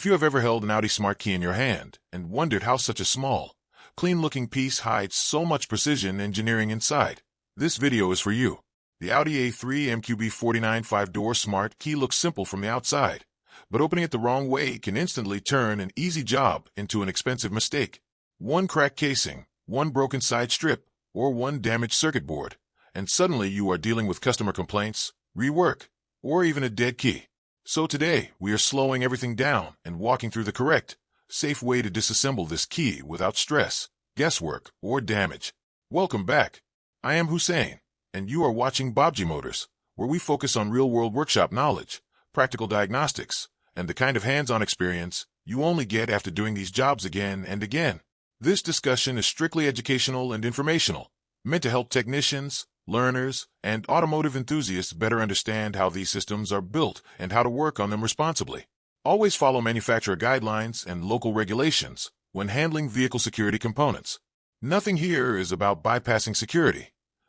If you have ever held an Audi Smart Key in your hand and wondered how such a small, clean-looking piece hides so much precision engineering inside, this video is for you. The Audi A3 MQB49 5-door Smart Key looks simple from the outside, but opening it the wrong way can instantly turn an easy job into an expensive mistake. One cracked casing, one broken side strip, or one damaged circuit board, and suddenly you are dealing with customer complaints, rework, or even a dead key. So today, we are slowing everything down and walking through the correct, safe way to disassemble this key without stress, guesswork, or damage. Welcome back. I am Hussein, and you are watching Baabji Motors, where we focus on real-world workshop knowledge, practical diagnostics, and the kind of hands-on experience you only get after doing these jobs again and again. This discussion is strictly educational and informational, meant to help technicians, learners, and automotive enthusiasts better understand how these systems are built and how to work on them responsibly. Always follow manufacturer guidelines and local regulations when handling vehicle security components. Nothing here is about bypassing security.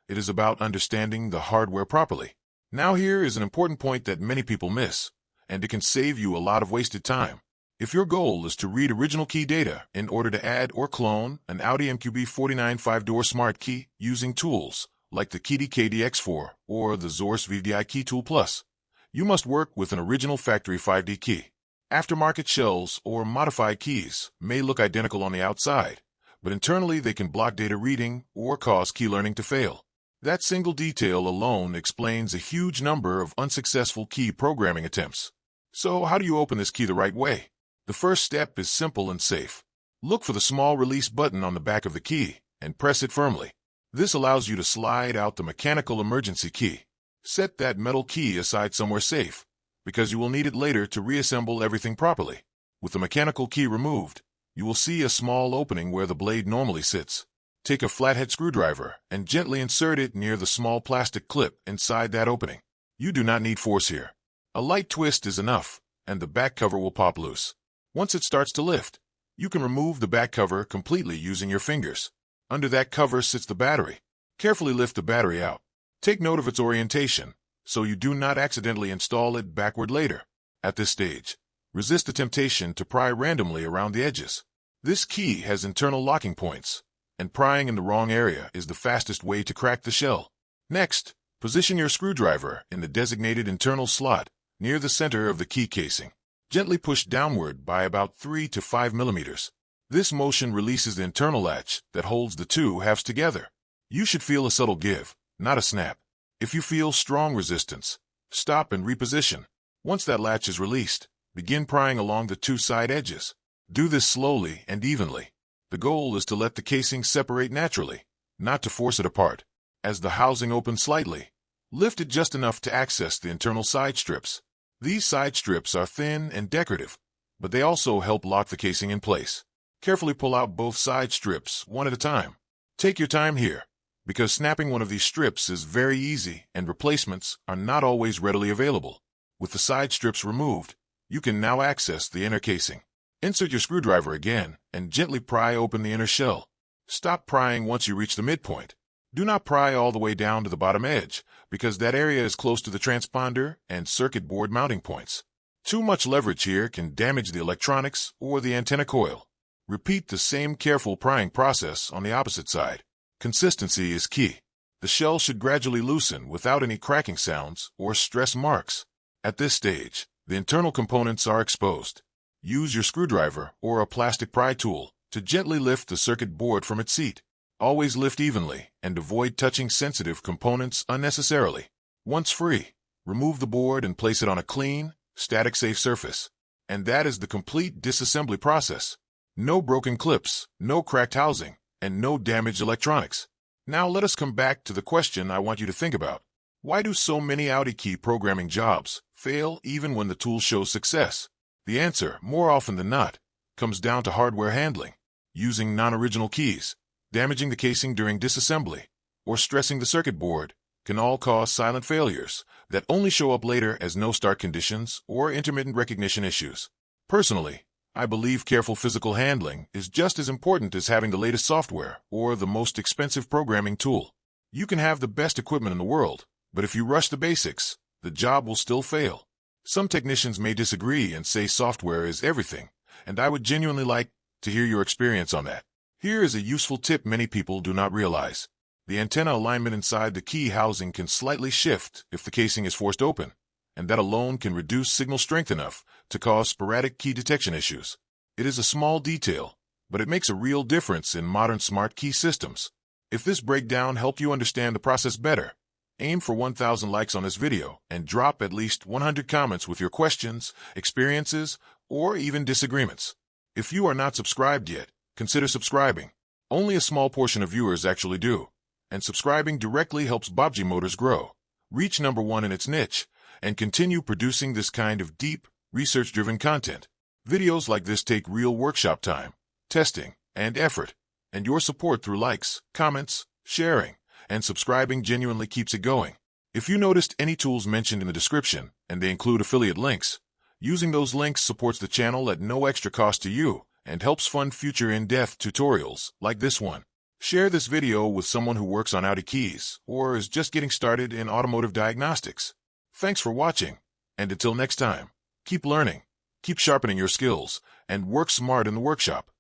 It is about understanding the hardware properly. Now here is an important point that many people miss, and it can save you a lot of wasted time. If your goal is to read original key data in order to add or clone an Audi MQB49 5-door Smart Key using tools like the Keydiy X4 or the Xhorse VDI Key Tool Plus, you must work with an original factory 5D key. Aftermarket shells or modified keys may look identical on the outside, but internally they can block data reading or cause key learning to fail. That single detail alone explains a huge number of unsuccessful key programming attempts. So how do you open this key the right way? The first step is simple and safe. Look for the small release button on the back of the key and press it firmly. This allows you to slide out the mechanical emergency key. Set that metal key aside somewhere safe, because you will need it later to reassemble everything properly. With the mechanical key removed, you will see a small opening where the blade normally sits. Take a flathead screwdriver and gently insert it near the small plastic clip inside that opening. You do not need force here. A light twist is enough, and the back cover will pop loose. Once it starts to lift, you can remove the back cover completely using your fingers. Under that cover sits the battery. Carefully lift the battery out. Take note of its orientation, so you do not accidentally install it backward later. At this stage, resist the temptation to pry randomly around the edges. This key has internal locking points, and prying in the wrong area is the fastest way to crack the shell. Next, position your screwdriver in the designated internal slot near the center of the key casing. Gently push downward by about 3 to 5 millimeters. This motion releases the internal latch that holds the two halves together. You should feel a subtle give, not a snap. If you feel strong resistance, stop and reposition. Once that latch is released, begin prying along the two side edges. Do this slowly and evenly. The goal is to let the casing separate naturally, not to force it apart. As the housing opens slightly, lift it just enough to access the internal side strips. These side strips are thin and decorative, but they also help lock the casing in place. Carefully pull out both side strips one at a time. Take your time here, because snapping one of these strips is very easy and replacements are not always readily available. With the side strips removed, you can now access the inner casing. Insert your screwdriver again and gently pry open the inner shell. Stop prying once you reach the midpoint. Do not pry all the way down to the bottom edge, because that area is close to the transponder and circuit board mounting points. Too much leverage here can damage the electronics or the antenna coil. Repeat the same careful prying process on the opposite side. Consistency is key. The shell should gradually loosen without any cracking sounds or stress marks. At this stage, the internal components are exposed. Use your screwdriver or a plastic pry tool to gently lift the circuit board from its seat. Always lift evenly and avoid touching sensitive components unnecessarily. Once free, remove the board and place it on a clean, static-safe surface. And that is the complete disassembly process. No broken clips, no cracked housing, and no damaged electronics. Now let us come back to the question I want you to think about. Why do so many Audi key programming jobs fail even when the tool shows success? The answer, more often than not, comes down to hardware handling, using non-original keys, damaging the casing during disassembly, or stressing the circuit board can all cause silent failures that only show up later as no-start conditions or intermittent recognition issues. Personally, I believe careful physical handling is just as important as having the latest software or the most expensive programming tool. You can have the best equipment in the world, but if you rush the basics, the job will still fail. Some technicians may disagree and say software is everything, and I would genuinely like to hear your experience on that. Here is a useful tip many people do not realize. The antenna alignment inside the key housing can slightly shift if the casing is forced open, and that alone can reduce signal strength enough to cause sporadic key detection issues. It is a small detail, but it makes a real difference in modern smart key systems. If this breakdown helped you understand the process better, aim for 1,000 likes on this video and drop at least 100 comments with your questions, experiences, or even disagreements. If you are not subscribed yet, consider subscribing. Only a small portion of viewers actually do, and subscribing directly helps Baabji Motors grow, reach #1 in its niche, and continue producing this kind of deep, research-driven content. Videos like this take real workshop time, testing, and effort, and your support through likes, comments, sharing, and subscribing genuinely keeps it going. If you noticed any tools mentioned in the description, and they include affiliate links, using those links supports the channel at no extra cost to you and helps fund future in-depth tutorials like this one. Share this video with someone who works on Audi keys or is just getting started in automotive diagnostics. Thanks for watching, and until next time, keep learning, keep sharpening your skills, and work smart in the workshop.